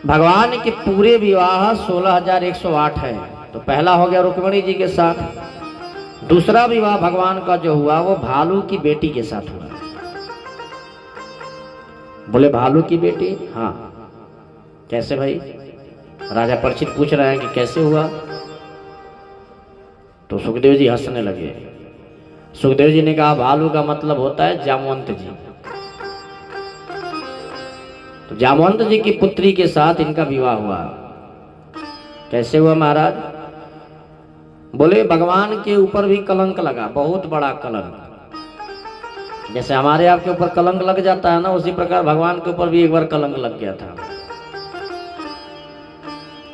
भगवान के पूरे विवाह 16,108 है। तो पहला हो गया रुक्मिणी जी के साथ। दूसरा विवाह भगवान का जो हुआ वो भालू की बेटी के साथ हुआ। बोले भालू की बेटी? हाँ। कैसे भाई? राजा परीक्षित पूछ रहे हैं कि कैसे हुआ। तो सुखदेव जी हंसने लगे। सुखदेव जी ने कहा भालू का मतलब होता है जामवंत जी। तो जामवंत जी की पुत्री के साथ इनका विवाह हुआ। कैसे हुआ महाराज? बोले भगवान के ऊपर भी कलंक लगा, बहुत बड़ा कलंक। जैसे हमारे आपके ऊपर कलंक लग जाता है ना, उसी प्रकार भगवान के ऊपर भी एक बार कलंक लग गया था।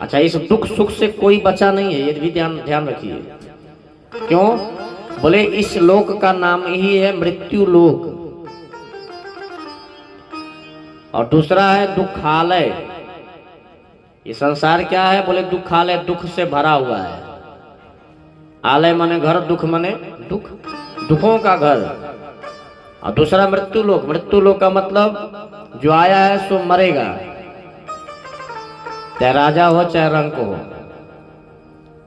अच्छा, इस दुख सुख से कोई बचा नहीं है, ये भी ध्यान रखिए। क्यों? बोले इस लोक का नाम ही है मृत्यु लोक, और दूसरा है दुखालय। ये संसार क्या है? बोले दुखालय, दुख से भरा हुआ है। आलय माने घर, दुख माने दुख, दुखों का घर। और दूसरा मृत्यु लोक। मृत्यु लोक का मतलब जो आया है सो मरेगा, चाहे राजा हो चाहे रंक हो।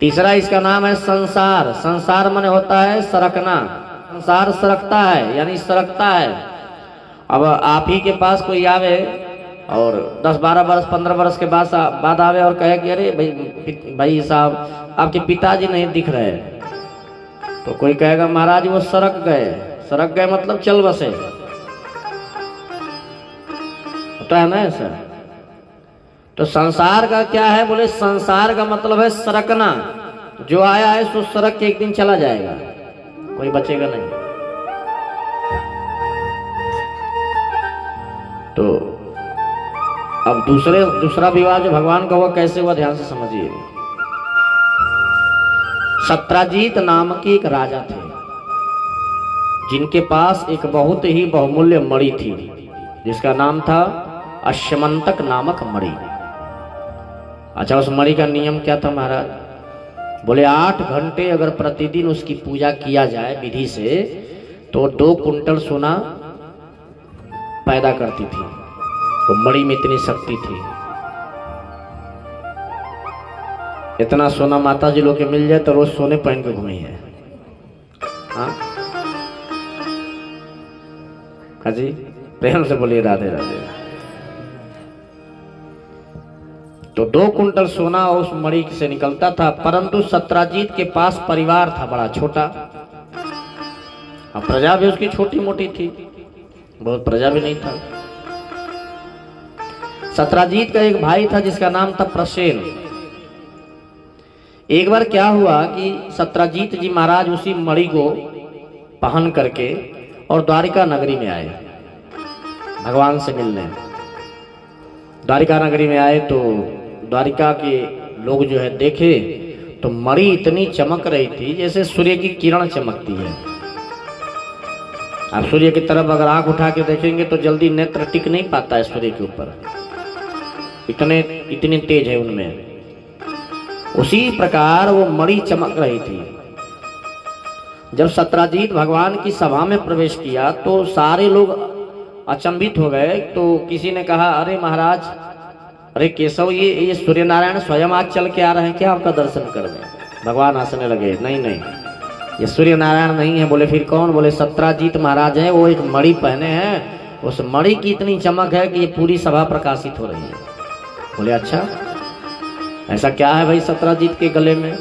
तीसरा इसका नाम है संसार। संसार माने होता है सरकना। संसार सरकता है, यानी सरकता है। अब आप ही के पास कोई आवे और 10-12 वर्ष 15 वर्ष के बाद आवे और कहे कि अरे भाई साहब आपके पिताजी नहीं दिख रहे, तो कोई कहेगा महाराज वो सरक गए। सरक गए मतलब चल बसे, होता है ना ऐसा। तो संसार का क्या है? बोले संसार का मतलब है सरकना। जो आया है सो सरक के एक दिन चला जाएगा, कोई बचेगा नहीं। तो अब दूसरा विवाह जो भगवान का हुआ कैसे हुआ, ध्यान से समझिए। सत्राजीत नाम के एक राजा थे, जिनके पास एक बहुत ही बहुमूल्य मणि थी, जिसका नाम था अश्यमंतक नामक मणि। अच्छा, उस मणि का नियम क्या था महाराज? बोले 8 घंटे अगर प्रतिदिन उसकी पूजा किया जाए विधि से, तो 2 कुंटल सोना पैदा करती थी। वो मणि में इतनी शक्ति थी। इतना सोना माता जी लोग के मिल जाए तो रोज सोने पहन के घूमे है। हाँ जी, प्रेम से बोलिए राधे राधे। तो 2 कुंटल सोना उस मणि से निकलता था। परंतु सत्राजीत के पास परिवार था बड़ा छोटा, और प्रजा भी उसकी छोटी मोटी थी, बहुत प्रजा भी नहीं था। सत्राजीत का एक भाई था जिसका नाम था प्रसेन। एक बार क्या हुआ कि सत्राजीत जी महाराज उसी मणि को पहन करके और द्वारिका नगरी में आए भगवान से मिलने। द्वारिका नगरी में आए तो द्वारिका के लोग जो है देखे तो मणि इतनी चमक रही थी जैसे सूर्य की किरण चमकती है। आप सूर्य की तरफ अगर आंख उठा के देखेंगे तो जल्दी नेत्र टिक नहीं पाता है सूर्य के ऊपर, इतनी तेज है उनमें। उसी प्रकार वो मणि चमक रही थी। जब सत्राजीत भगवान की सभा में प्रवेश किया तो सारे लोग अचंभित हो गए। तो किसी ने कहा अरे महाराज, अरे केशव, ये सूर्य नारायण स्वयं आज चल के आ रहे हैं क्या आपका दर्शन करने? भगवान हंसने लगे, नहीं नहीं, ये सूर्य नारायण नहीं है। बोले फिर कौन? बोले सत्राजीत महाराज हैं, वो एक मणि पहने हैं, उस मणि की इतनी चमक है कि ये पूरी सभा प्रकाशित हो रही है। बोले अच्छा, ऐसा क्या है भाई सत्राजीत के गले में?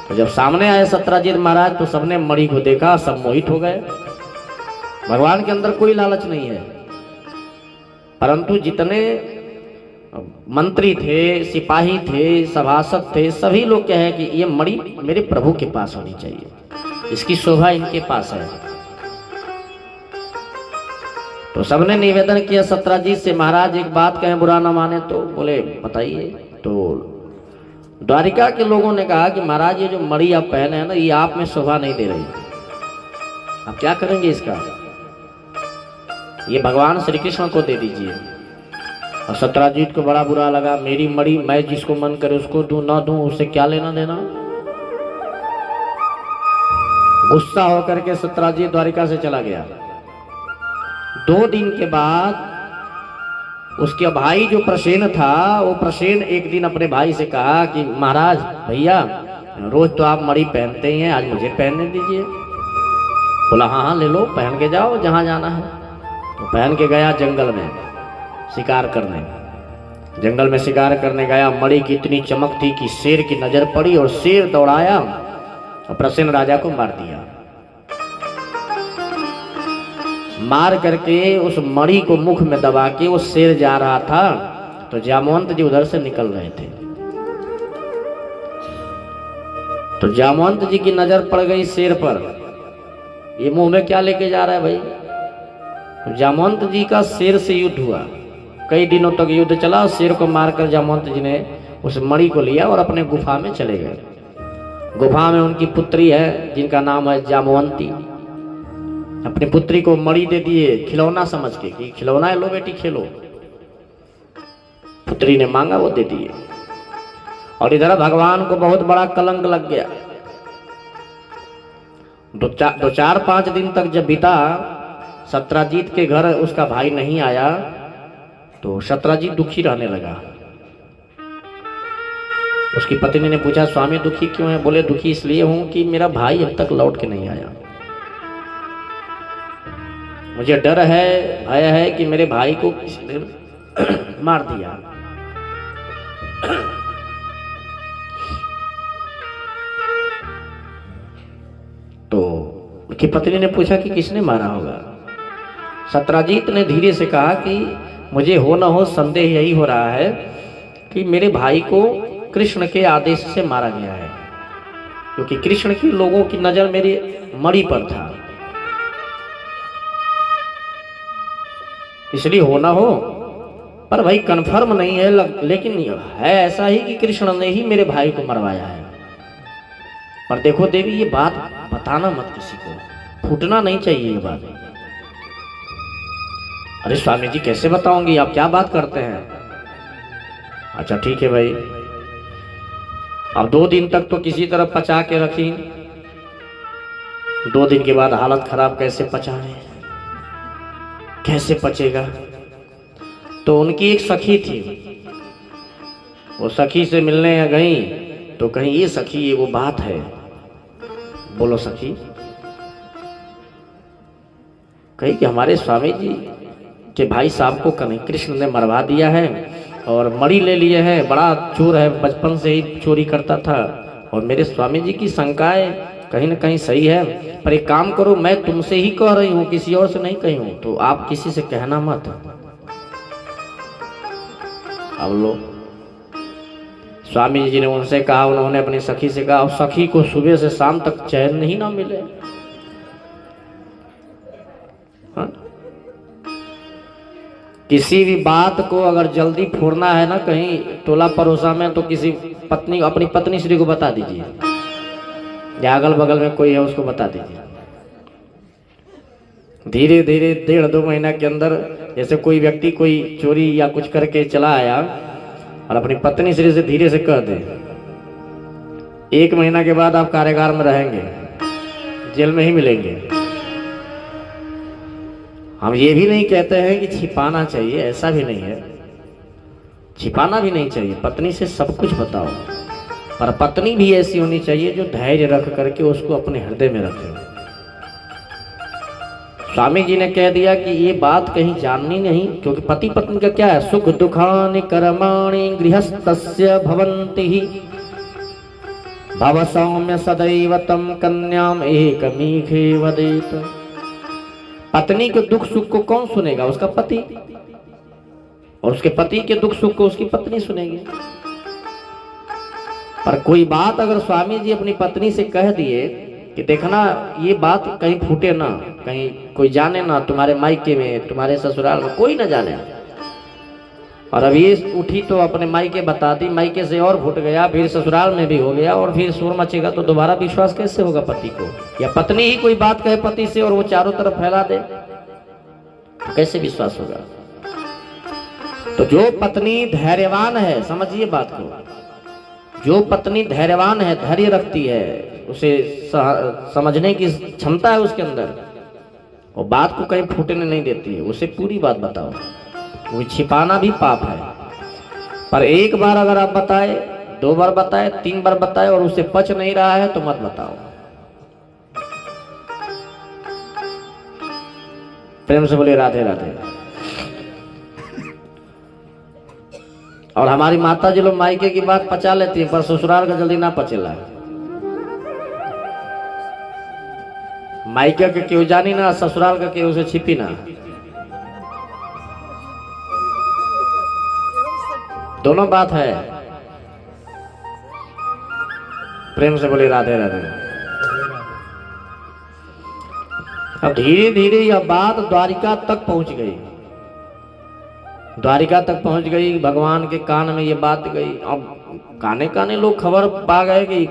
तो जब सामने आए सत्राजीत महाराज तो सबने मणि को देखा, सब मोहित हो गए। भगवान के अंदर कोई लालच नहीं है, परंतु जितने मंत्री थे, सिपाही थे, सभासद थे, सभी लोग कहे कि ये मणि मेरे प्रभु के पास होनी चाहिए, इसकी शोभा इनके पास है। तो सबने निवेदन किया सत्राजीत से, महाराज एक बात कहें बुरा ना माने तो। बोले बताइए। तो द्वारिका के लोगों ने कहा कि महाराज ये जो मणि आप पहने हैं ना, ये आप में शोभा नहीं दे रही, आप क्या करेंगे इसका? ये भगवान श्री कृष्ण को दे दीजिए। और सत्राजीत को बड़ा बुरा लगा, मेरी मणि मैं जिसको मन करे उसको दूं ना दूं, उससे क्या लेना देना। गुस्सा होकर के सत्राजीत द्वारिका से चला गया। 2 दिन के बाद उसके भाई जो प्रसेन था, वो प्रसेन एक दिन अपने भाई से कहा कि महाराज भैया, रोज तो आप मणि पहनते ही हैं, आज मुझे पहनने दीजिए। बोला हाँ हाँ ले लो, पहन के जाओ जहां जाना है। तो पहन के गया जंगल में शिकार करने। जंगल में शिकार करने गया, मणि की इतनी चमक थी कि शेर की नजर पड़ी और शेर दौड़ाया और प्रसेन राजा को मार दिया। मार करके उस मणि को मुख में दबा के वो शेर जा रहा था, तो जामवंत जी उधर से निकल रहे थे। तो जामवंत जी की नजर पड़ गई शेर पर, ये मुंह में क्या लेके जा रहा है भाई। तो जामवंत जी का शेर से युद्ध हुआ, कई दिनों तक युद्ध चला। शेर को मारकर जामवंत जी ने उस मणि को लिया और अपने गुफा में चले गए। गुफा में उनकी पुत्री है जिनका नाम है जामवंती। अपनी पुत्री को मणि दे दिए खिलौना समझ के कि खिलौना है, लो बेटी खेलो। पुत्री ने मांगा, वो दे दिए। और इधर भगवान को बहुत बड़ा कलंक लग गया। दो चार 5 दिन तक जब बीता, सत्राजीत के घर उसका भाई नहीं आया, तो सत्राजीत दुखी रहने लगा। उसकी पत्नी ने पूछा स्वामी दुखी क्यों है? बोले दुखी इसलिए हूं कि मेरा भाई अब तक लौट के नहीं आया। मुझे डर है, भय है कि मेरे भाई को किसी ने मार दिया। तो उनकी पत्नी ने पूछा कि किसने मारा होगा? सत्राजीत ने धीरे से कहा कि मुझे हो न हो संदेह यही हो रहा है कि मेरे भाई को कृष्ण के आदेश से मारा गया है, क्योंकि कृष्ण की लोगों की नजर मेरे मणि पर था, इसलिए हो ना हो। पर भाई कंफर्म नहीं है, लेकिन है ऐसा ही कि कृष्ण ने ही मेरे भाई को मरवाया है। पर देखो देवी, ये बात बताना मत किसी को, फूटना नहीं चाहिए ये बात। अरे स्वामी जी कैसे बताऊंगी, आप क्या बात करते हैं? अच्छा ठीक है भाई। अब 2 दिन तक तो किसी तरह पचा के रखी। 2 दिन के बाद हालत खराब, कैसे पचाए, कैसे पचेगा? तो उनकी एक सखी थी, वो सखी से मिलने गई तो कहीं ये सखी ये वो बात है। बोलो सखी। कही कि हमारे स्वामी जी के भाई साहब को कहीं कृष्ण ने मरवा दिया है और मणि ले लिए हैं, बड़ा चोर है, बचपन से ही चोरी करता था। और मेरे स्वामी जी की शंकाएं कहीं ना कहीं सही है, पर एक काम करो, मैं तुमसे ही कह रही हूँ, किसी और से नहीं कही हूँ, तो आप किसी से कहना मत। अब लो स्वामी जी ने उनसे कहा, उन्होंने अपनी सखी से कहा। अब सखी को सुबह से शाम तक चैन नहीं ना मिले। हाँ? किसी भी बात को अगर जल्दी फोड़ना है ना कहीं टोला पड़ोसा में, तो किसी पत्नी, अपनी पत्नी श्री को बता दीजिए, या अगल बगल में कोई है उसको बता दीजिए। धीरे धीरे 1.5-2 महीना के अंदर जैसे कोई व्यक्ति कोई चोरी या कुछ करके चला आया और अपनी पत्नी श्री से धीरे से कह दे, 1 महीना के बाद आप कारागार में रहेंगे, जेल में ही मिलेंगे। हम ये भी नहीं कहते हैं कि छिपाना चाहिए, ऐसा भी नहीं है, छिपाना भी नहीं चाहिए। पत्नी से सब कुछ बताओ, पर पत्नी भी ऐसी होनी चाहिए जो धैर्य रख करके उसको अपने हृदय में रखे। स्वामी जी ने कह दिया कि ये बात कहीं जाननी नहीं, क्योंकि पति पत्नी का क्या है, सुख दुखानि कर्माणि गृहस्थस्य भवन्ति ही भव सौम्य सदैव तम कन्याम एकमीखे वदेत। पत्नी के दुख सुख को कौन सुनेगा? उसका पति। और उसके पति के दुख सुख को उसकी पत्नी सुनेगी। पर कोई बात अगर स्वामी जी अपनी पत्नी से कह दिए कि देखना ये बात कहीं फूटे ना, कहीं कोई जाने ना, तुम्हारे मायके में, तुम्हारे ससुराल में कोई ना जाने। और अब ये उठी तो अपने मायके बता दी, मायके से और फूट गया, फिर ससुराल में भी हो गया, और फिर शोर मचेगा तो दोबारा विश्वास कैसे होगा पति को? या पत्नी ही कोई बात कहे पति से और वो चारों तरफ फैला दे, तो कैसे विश्वास होगा? तो जो पत्नी धैर्यवान है, समझिए बात को, जो पत्नी धैर्यवान है, धैर्य रखती है, उसे समझने की क्षमता है उसके अंदर, वो बात को कहीं फूटने नहीं देती है, उसे पूरी बात बताओ। वो छिपाना भी पाप है। पर एक बार अगर आप बताए, 2 बार बताए, 3 बार बताए और उसे पच नहीं रहा है तो मत बताओ। प्रेम से बोले राधे राधे। और हमारी माता जी लोग मायके की बात पचा लेती है, पर ससुराल का जल्दी ना पचेला। मायके के केहू जानी ना, ससुराल का केहू से छिपी ना। दोनों बात है। प्रेम से बोले राधे राधे। अब धीरे धीरे यह बात द्वारिका तक पहुंच गई। द्वारिका तक पहुंच गई, भगवान के कान में ये बात गई। अब काने काने लोग खबर पा गए कि,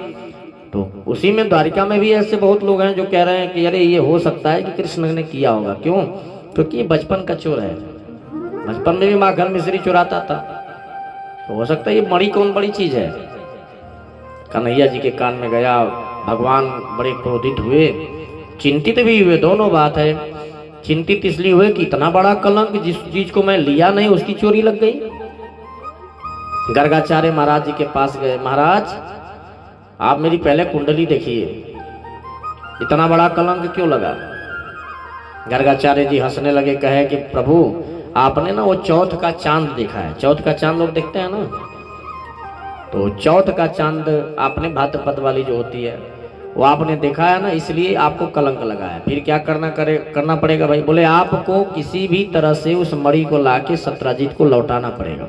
तो उसी में द्वारिका में भी ऐसे बहुत लोग हैं जो कह रहे हैं कि अरे ये हो सकता है कि कृष्ण ने किया होगा। क्यों? क्योंकि ये बचपन का चोर है। बचपन में भी माखन मिश्री चुराता था, तो हो सकता है ये मणि कौन बड़ी चीज है। कन्हैया जी के कान में गया, भगवान बड़े क्रोधित हुए, चिंतित भी हुए। दोनों बात है। चिंतित इसलिए हुए कि इतना बड़ा कलंक, जिस चीज को मैं लिया नहीं उसकी चोरी लग गई। गर्गाचार्य महाराज जी के पास गए, महाराज आप मेरी पहले कुंडली देखिए, इतना बड़ा कलंक क्यों लगा? गर्गाचार्य जी हंसने लगे, कहे कि प्रभु आपने ना वो चौथ का चांद देखा है। चौथ का चांद लोग देखते हैं ना, तो चौथ का चांद आपने भाद्रपद वाली जो होती है वो आपने देखा है ना, इसलिए आपको कलंक लगा है। फिर क्या करना पड़ेगा भाई? बोले आपको किसी भी तरह से उस मणि को लाके सत्राजीत को लौटाना पड़ेगा।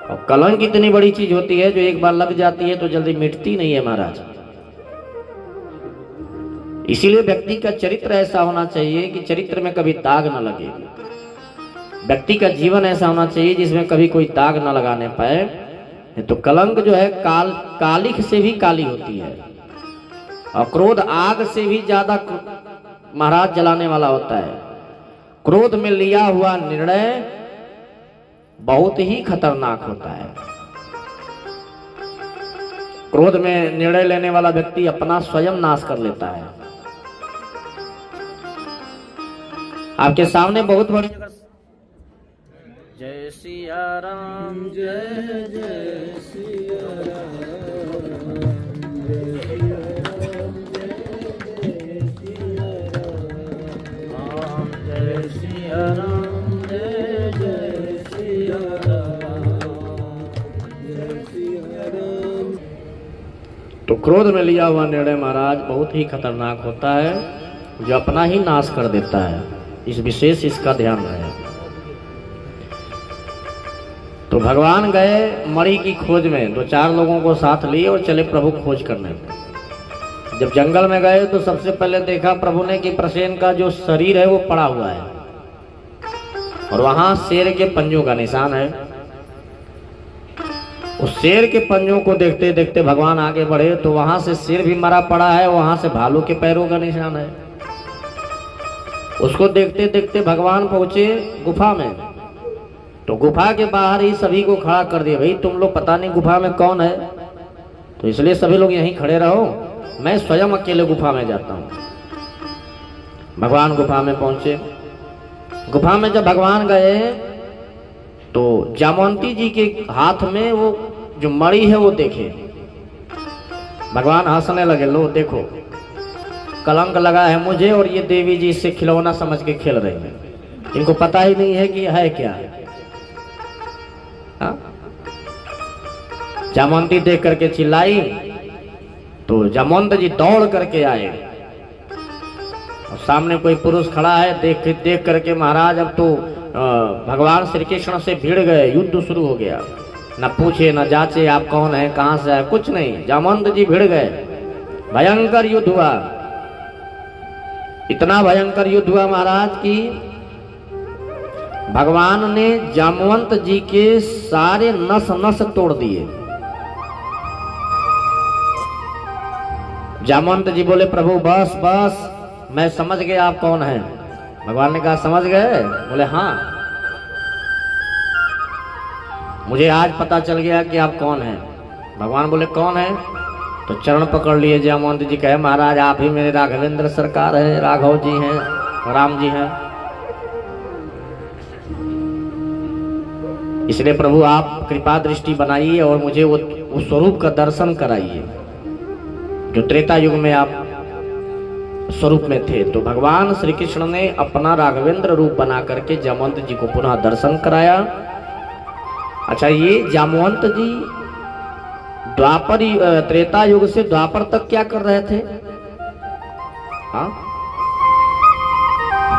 और कलंक इतनी बड़ी चीज होती है जो एक बार लग जाती है तो जल्दी मिटती नहीं है महाराज। इसीलिए व्यक्ति का चरित्र ऐसा होना चाहिए कि चरित्र में कभी दाग न लगे। व्यक्ति का जीवन ऐसा होना चाहिए जिसमें कभी कोई दाग न लगाने पाए। तो कलंक जो है कालिख से भी काली होती है, और क्रोध आग से भी ज्यादा महाराज जलाने वाला होता है। क्रोध में लिया हुआ निर्णय बहुत ही खतरनाक होता है। क्रोध में निर्णय लेने वाला व्यक्ति अपना स्वयं नाश कर लेता है। आपके सामने बहुत बड़ी जय सिया राम, जय जय सिया राम, जय सिया राम, जय सिया राम, जय सिया राम, जय जय सिया राम, जय सिया राम। तो क्रोध में लिया हुआ निर्णय महाराज बहुत ही खतरनाक होता है, जो अपना ही नाश कर देता है। इस विशेष इसका ध्यान रहे। तो भगवान गए मणि की खोज में, 2-4 लोगों को साथ लिए और चले प्रभु खोज करने। जब जंगल में गए तो सबसे पहले देखा प्रभु ने कि प्रसेन का जो शरीर है वो पड़ा हुआ है, और वहां शेर के पंजों का निशान है। उस शेर के पंजों को देखते देखते भगवान आगे बढ़े तो वहां से शेर भी मरा पड़ा है, वहां से भालू के पैरों का निशान है। उसको देखते देखते भगवान पहुंचे गुफा में। तो गुफा के बाहर ही सभी को खड़ा कर दिया, भाई तुम लोग पता नहीं गुफा में कौन है, तो इसलिए सभी लोग यहीं खड़े रहो, मैं स्वयं अकेले गुफा में जाता हूं। भगवान गुफा में पहुंचे। गुफा में जब भगवान गए तो जामवंती जी के हाथ में वो जो मणि है वो देखे। भगवान हंसने लगे, लो देखो कलंक लगा है मुझे, और ये देवी जी इससे खिलौना समझ के खेल रही है, इनको पता ही नहीं है कि है क्या। जामवंती देख करके चिल्लाई तो जामवंत जी दौड़ करके आए, और सामने कोई पुरुष खड़ा है। देख करके महाराज अब तो भगवान श्री कृष्ण से भिड़ गए, युद्ध शुरू हो गया। न पूछे न जाचे आप कौन है, कहां से है, कुछ नहीं, जामवंत जी भिड़ गए। भयंकर युद्ध हुआ, इतना भयंकर युद्ध हुआ महाराज की भगवान ने जामवंत जी के सारे नस नस तोड़ दिए। जामवंत जी बोले प्रभु बस बस, मैं समझ गया आप कौन हैं। भगवान ने कहा समझ गए? बोले हाँ, मुझे आज पता चल गया कि आप कौन हैं। भगवान बोले कौन है? तो चरण पकड़ लिए जामवंत जी, कहे महाराज आप ही मेरे राघवेंद्र सरकार हैं, राघव जी हैं, राम जी हैं। इसलिए प्रभु आप कृपा दृष्टि बनाइए और मुझे वो स्वरूप का दर्शन कराइए जो त्रेता युग में आप स्वरूप में थे। तो भगवान श्री कृष्ण ने अपना राघवेंद्र रूप बना करके जामवंत जी को पुनः दर्शन कराया। अच्छा, ये जामवंत जी त्रेता युग से द्वापर तक क्या कर रहे थे? हाँ,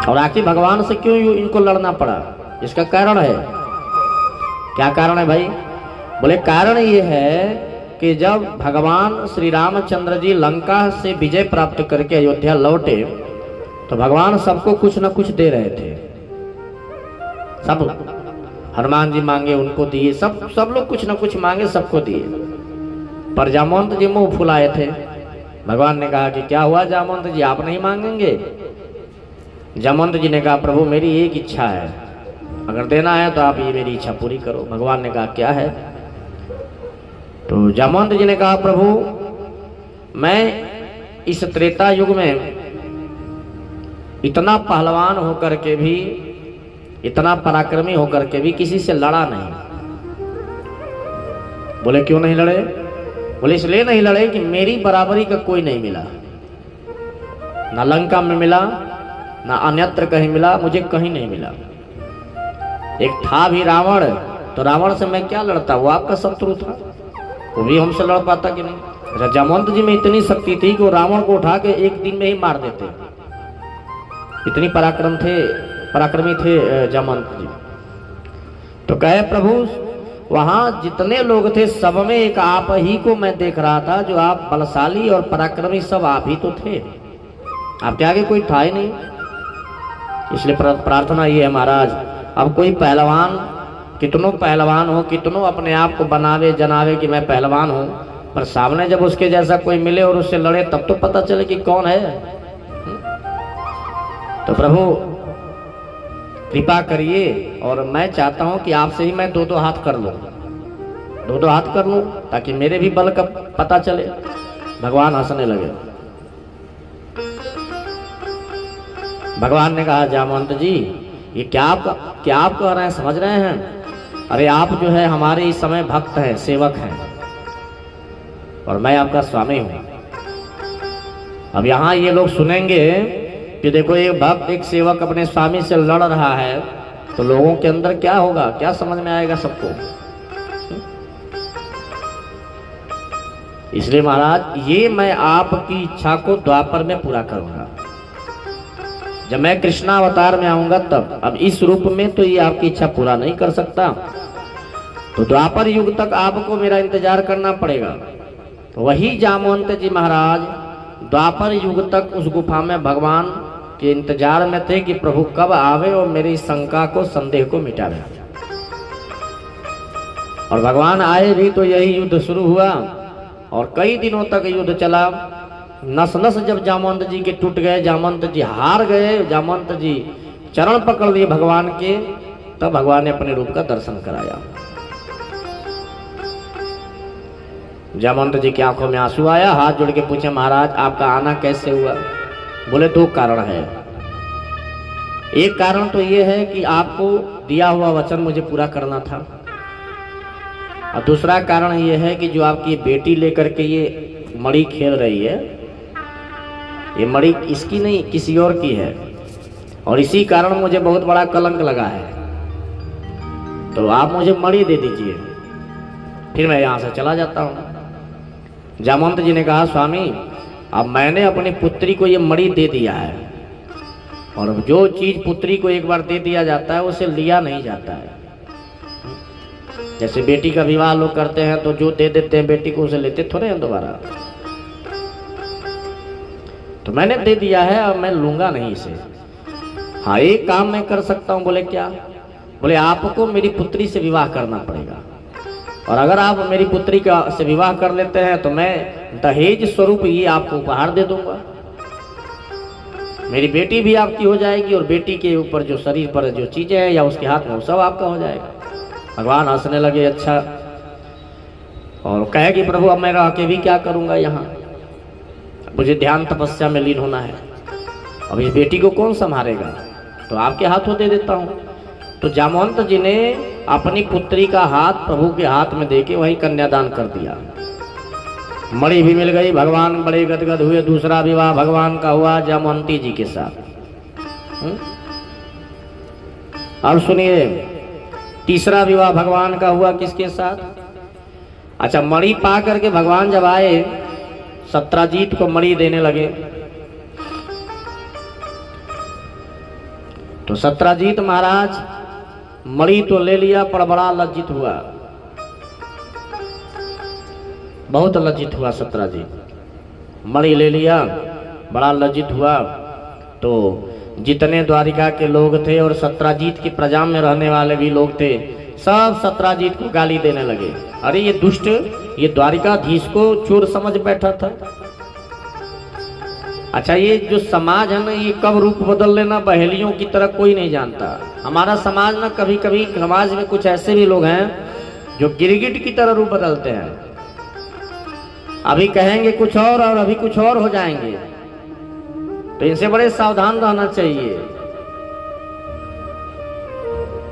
और आखिर भगवान से क्यों इनको लड़ना पड़ा? इसका कारण है क्या? कारण है भाई? बोले कारण ये है कि जब भगवान श्री रामचंद्र जी लंका से विजय प्राप्त करके अयोध्या लौटे तो भगवान सबको कुछ न कुछ दे रहे थे। सब हनुमान जी मांगे उनको दिए, सब लोग कुछ न कुछ मांगे सबको दिए। पर जामवंत जी मुंह फुलाए थे। भगवान ने कहा कि क्या हुआ जामवंत जी, आप नहीं मांगेंगे? जामवंत जी ने कहा प्रभु मेरी एक इच्छा है, अगर देना है तो आप ये मेरी इच्छा पूरी करो। भगवान ने कहा क्या है? तो जामवंत जी ने कहा प्रभु मैं इस त्रेता युग में इतना पहलवान होकर के भी, इतना पराक्रमी होकर के भी किसी से लड़ा नहीं। बोले क्यों नहीं लड़े? बोले इसलिए नहीं लड़े कि मेरी बराबरी का कोई नहीं मिला, ना लंका में मिला ना अन्यत्र कहीं मिला, मुझे कहीं नहीं मिला। एक था भी रावण, तो रावण से मैं क्या लड़ता, वो आपका शत्रु था, वो भी हमसे लड़ पाता कि नहीं? जामवंत जी में इतनी शक्ति थी कि वो रावण को उठा के एक दिन में ही मार देते, इतनी पराक्रमी थे जामवंत जी। तो कहे प्रभु वहां जितने लोग थे सब में एक आप ही को मैं देख रहा था, जो आप बलशाली और पराक्रमी सब आप ही तो थे, आपके आगे कोई था ही नहीं। इसलिए प्रार्थना ये है महाराज, अब कोई पहलवान कितनों पहलवान हो, कितनों अपने आप को बनावे जनावे कि मैं पहलवान हूं, पर सामने जब उसके जैसा कोई मिले और उससे लड़े तब तो पता चले कि कौन है। तो प्रभु कृपा करिए और मैं चाहता हूं कि आपसे ही मैं दो हाथ कर लूं, दो हाथ कर लूं ताकि मेरे भी बल का पता चले। भगवान हंसने लगे। भगवान ने कहा जामवंत जी ये क्या आप कह रहे हैं, समझ रहे हैं? अरे आप जो है हमारे इस समय भक्त हैं, सेवक हैं, और मैं आपका स्वामी हूं। अब यहाँ ये लोग सुनेंगे कि देखो एक भक्त एक सेवक अपने स्वामी से लड़ रहा है, तो लोगों के अंदर क्या होगा, क्या समझ में आएगा सबको? इसलिए महाराज ये मैं आपकी इच्छा को द्वापर में पूरा करूंगा, जब मैं कृष्णावतार में आऊंगा तब। अब इस रूप में तो ये आपकी इच्छा पूरा नहीं कर सकता, तो द्वापर युग तक आपको मेरा इंतजार करना पड़ेगा। तो वही जामवंत जी महाराज द्वापर युग तक उस गुफा में भगवान के इंतजार में थे कि प्रभु कब आवे और मेरी शंका को, संदेह को मिटावे। और भगवान आए भी तो यही युद्ध शुरू हुआ और कई दिनों तक युद्ध चला। नस नस जब जामवंत जी के टूट गए, जामवंत जी हार गए, जामवंत जी चरण पकड़ लिए भगवान के, तब भगवान ने अपने रूप का दर्शन कराया। जामवंत जी की आंखों में आंसू आया, हाथ जोड़ के पूछे महाराज आपका आना कैसे हुआ? बोले दो कारण है। एक कारण तो ये है कि आपको दिया हुआ वचन मुझे पूरा करना था, और दूसरा कारण ये है कि जो आपकी बेटी लेकर के ये मणि खेल रही है, ये मणि इसकी नहीं किसी और की है, और इसी कारण मुझे बहुत बड़ा कलंक लगा है। तो आप मुझे मणि दे दीजिए, फिर मैं यहाँ से चला जाता हूँ। जामवंत जी ने कहा स्वामी अब मैंने अपनी पुत्री को ये मणि दे दिया है, और जो चीज पुत्री को एक बार दे दिया जाता है उसे लिया नहीं जाता है। जैसे बेटी का विवाह लोग करते हैं तो जो दे देते हैं बेटी को उसे लेते थोड़े हैं दोबारा। तो मैंने दे दिया है, अब मैं लूंगा नहीं इसे। हाँ एक काम मैं कर सकता हूँ। बोले क्या? बोले आपको मेरी पुत्री से विवाह करना पड़ेगा, और अगर आप मेरी पुत्री का से विवाह कर लेते हैं तो मैं दहेज स्वरूप ये आपको उपहार दे दूंगा। मेरी बेटी भी आपकी हो जाएगी, और बेटी के ऊपर जो शरीर पर जो चीजें हैं या उसके हाथ में वो सब आपका हो जाएगा। भगवान हंसने लगे अच्छा, और कहे कि प्रभु अब मैं रह के भी क्या करूंगा, यहाँ मुझे ध्यान तपस्या में लीन होना है, अब इस बेटी को कौन संभालेगा, तो आपके हाथों दे देता हूँ। तो जामवंत जी ने अपनी पुत्री का हाथ प्रभु के हाथ में देके वही कन्यादान कर दिया। मणि भी मिल गई, भगवान बड़े गदगद हुए। दूसरा विवाह भगवान का हुआ जामवंती जी के साथ। अब सुनिए, तीसरा विवाह भगवान का हुआ किसके साथ? अच्छा, मणि पा करके भगवान जब आए, सत्राजीत को मणि देने लगे, तो सत्राजीत महाराज मणि तो ले लिया पर बड़ा लज्जित हुआ, बहुत लज्जित हुआ सत्राजीत। मणि ले लिया, बड़ा लज्जित हुआ। तो जितने द्वारिका के लोग थे और सत्राजीत की प्रजा में रहने वाले भी लोग थे, सब सत्राजीत को गाली देने लगे। अरे ये दुष्ट, ये द्वारिकाधीश को चोर समझ बैठा था। अच्छा, ये जो समाज है ना, ये कब रूप बदल लेना बहेलियों की तरह कोई नहीं जानता। हमारा समाज ना, कभी कभी समाज में कुछ ऐसे भी लोग हैं जो गिरगिट की तरह रूप बदलते हैं। अभी कहेंगे कुछ और अभी कुछ और हो जाएंगे, तो इनसे बड़े सावधान रहना चाहिए।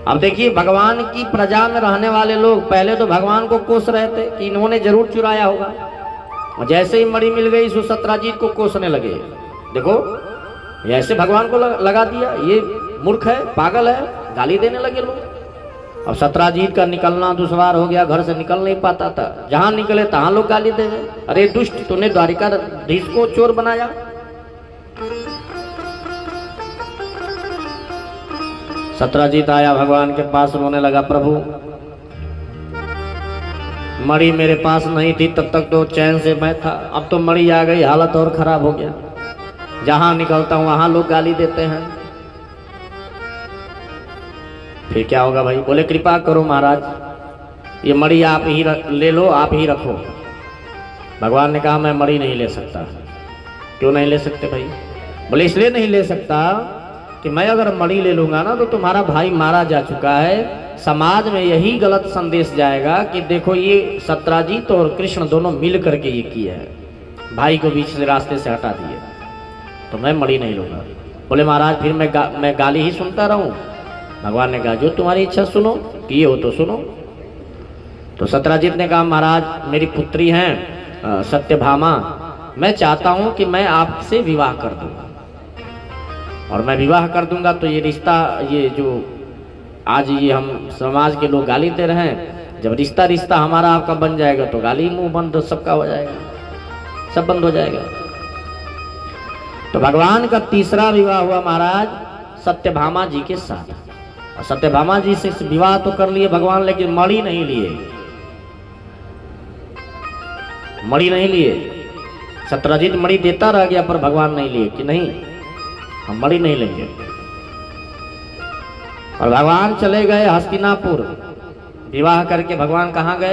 अब देखिए, भगवान की प्रजा में रहने वाले लोग पहले तो भगवान को कोस रहे थे कि इन्होंने जरूर चुराया होगा, और जैसे ही मणि मिल गई सो सत्राजीत को कोसने लगे। देखो, ऐसे भगवान को लगा दिया, ये मूर्ख है, पागल है, गाली देने लगे लोग। अब सत्राजीत का निकलना दुश्वार हो गया, घर से निकल नहीं पाता था। जहां निकले तहां लोग गाली दे रहे, अरे दुष्ट, तूने द्वारिकाधीश को चोर बनाया। सत्राजीत आया भगवान के पास, रोने लगा, प्रभु मणि मेरे पास नहीं थी, तब तक तो चैन से मैं था, अब तो मणि आ गई, हालत और खराब हो गया। जहां निकलता हूं वहां लोग गाली देते हैं, फिर क्या होगा भाई? बोले कृपा करो महाराज, ये मणि आप ही ले लो, आप ही रखो। भगवान ने कहा मैं मणि नहीं ले सकता। क्यों नहीं ले सकते भाई? बोले इसलिए नहीं ले सकता कि मैं अगर मणि ले लूंगा ना, तो तुम्हारा भाई मारा जा चुका है, समाज में यही गलत संदेश जाएगा कि देखो ये सत्राजीत और कृष्ण दोनों मिल करके ये किया है, भाई को बीच से रास्ते से हटा दिए, तो मैं मणि नहीं लूंगा। बोले महाराज फिर मैं गाली ही सुनता रहूं? भगवान ने कहा जो तुम्हारी इच्छा, सुनो, किए हो तो सुनो। तो सत्राजीत ने कहा महाराज मेरी पुत्री हैं सत्यभामा, मैं चाहता हूं कि मैं आपसे विवाह कर दूं, और मैं विवाह कर दूंगा तो ये रिश्ता, ये जो आज ये हम समाज के लोग गाली दे रहे हैं, जब रिश्ता हमारा आपका बन जाएगा तो गाली मुंह बंद सबका हो जाएगा, सब बंद हो जाएगा। तो भगवान का तीसरा विवाह हुआ महाराज सत्यभामा जी के साथ। और सत्यभामा जी से विवाह तो कर लिए भगवान, लेकिन मणि नहीं लिए, मणि नहीं लिए। सत्राजीत मणि देता रह गया पर भगवान नहीं लिए कि नहीं, हम मणि नहीं लेंगे। और भगवान चले गए हस्तिनापुर। विवाह करके भगवान कहाँ गए?